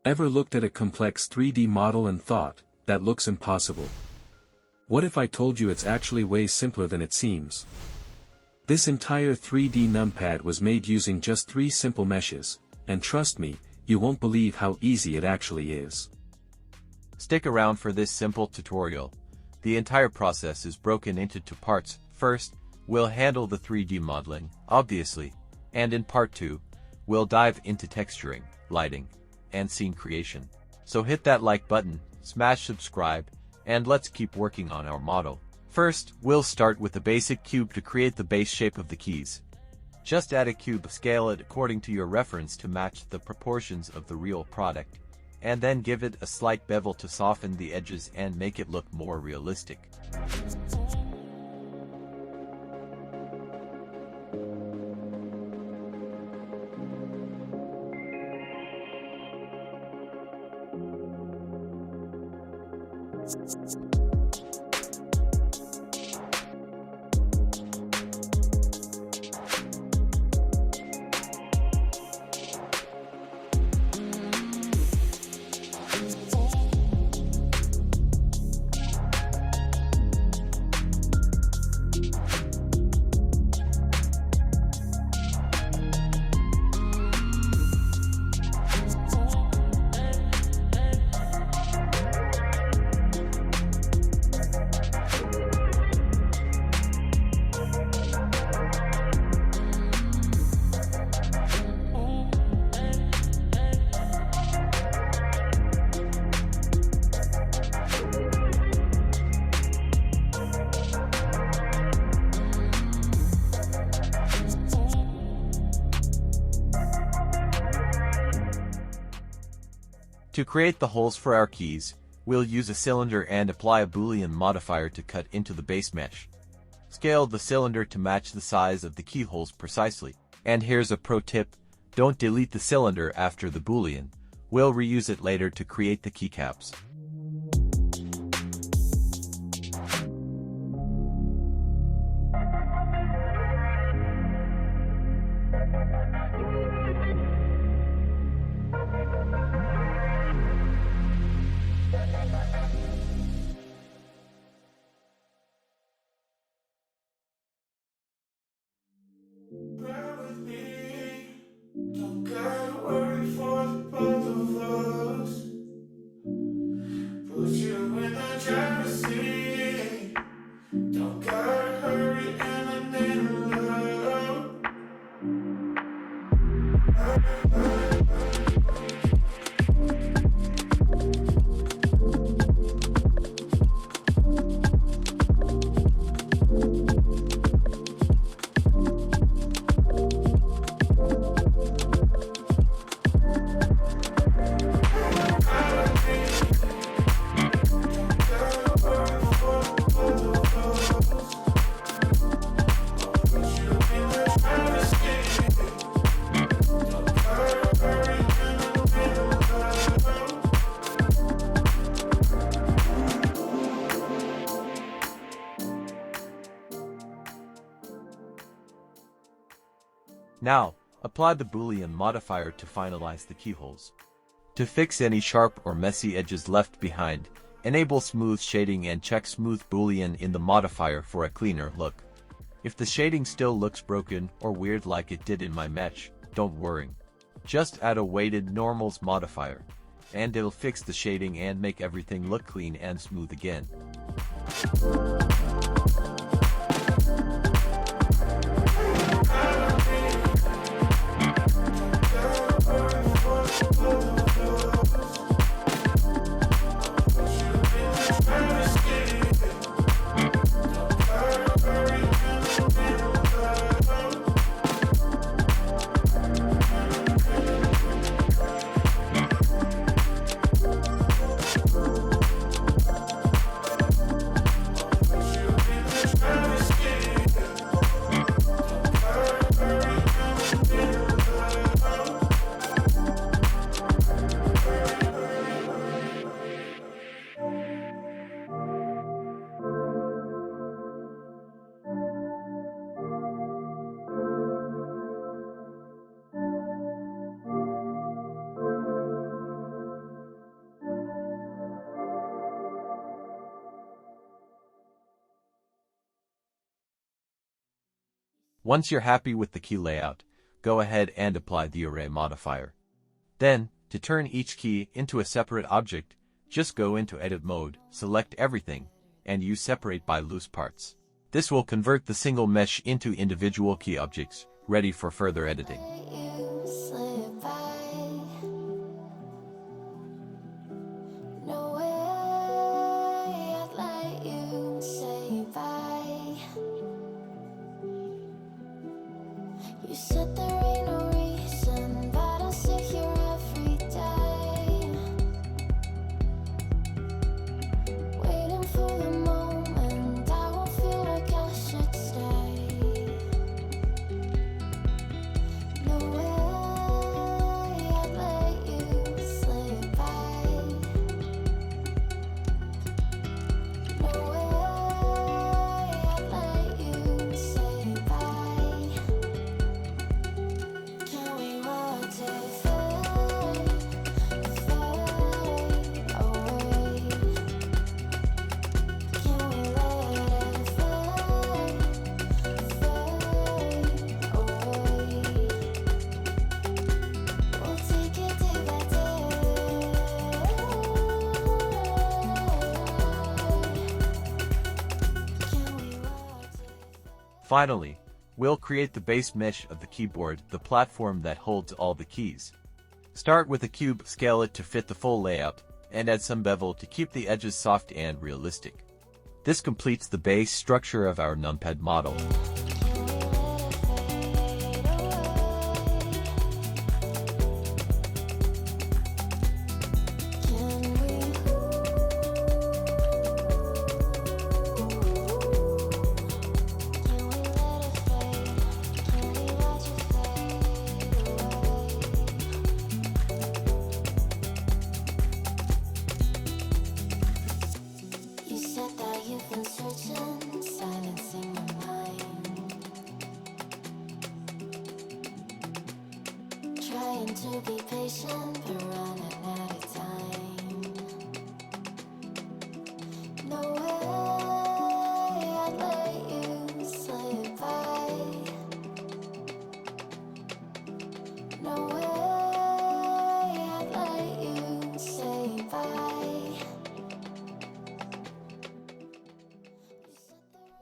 Ever looked at a complex 3D model and thought, that looks impossible? What if I told you it's actually way simpler than it seems? This entire 3D Numpad was made using just 3 simple meshes, and trust me, you won't believe how easy it actually is. Stick around for this simple tutorial. The entire process is broken into 2 parts. First, we'll handle the 3D modeling, obviously, and in part 2, we'll dive into texturing, lighting, and scene creation. So hit that like button, smash subscribe, and let's keep working on our model. First, we'll start with a basic cube to create the base shape of the keys. Just add a cube, scale it according to your reference to match the proportions of the real product, and then give it a slight bevel to soften the edges and make it look more realistic. To create the holes for our keys, we'll use a cylinder and apply a Boolean modifier to cut into the base mesh. Scale the cylinder to match the size of the keyholes precisely. And here's a pro tip, don't delete the cylinder after the Boolean. We'll reuse it later to create the keycaps. Now, apply the Boolean modifier to finalize the keyholes. To fix any sharp or messy edges left behind, enable smooth shading and check smooth Boolean in the modifier for a cleaner look. If the shading still looks broken or weird like it did in my mesh, don't worry. Just add a weighted normals modifier, and it'll fix the shading and make everything look clean and smooth again. Once you're happy with the key layout, go ahead and apply the array modifier. Then, to turn each key into a separate object, just go into edit mode, select everything, and use separate by loose parts. This will convert the single mesh into individual key objects, ready for further editing. You said there ain't no reason, but I'll sit here every day, waiting for the moment I won't feel like I should stay. No way I'd let you slip by. No way I'd let you say bye. Can we watch it fade, fade away? Can we let it fade, fade away? We'll take it day by day. Can we watch it? Finally, we'll create the base mesh of the keyboard, the platform that holds all the keys. Start with a cube, scale it to fit the full layout, and add some bevel to keep the edges soft and realistic. This completes the base structure of our Numpad model. You said that you've been searching, silencing your mind, trying to be patient, but running out of time. No way I'd let you slip by. No way I'd let you say bye.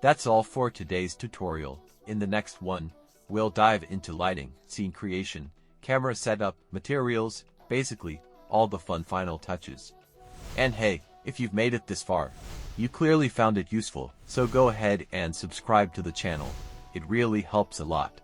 That's all for today's tutorial. In the next one, we'll dive into lighting, scene creation, camera setup, materials, basically, all the fun final touches. And hey, if you've made it this far, you clearly found it useful, so go ahead and subscribe to the channel. It really helps a lot.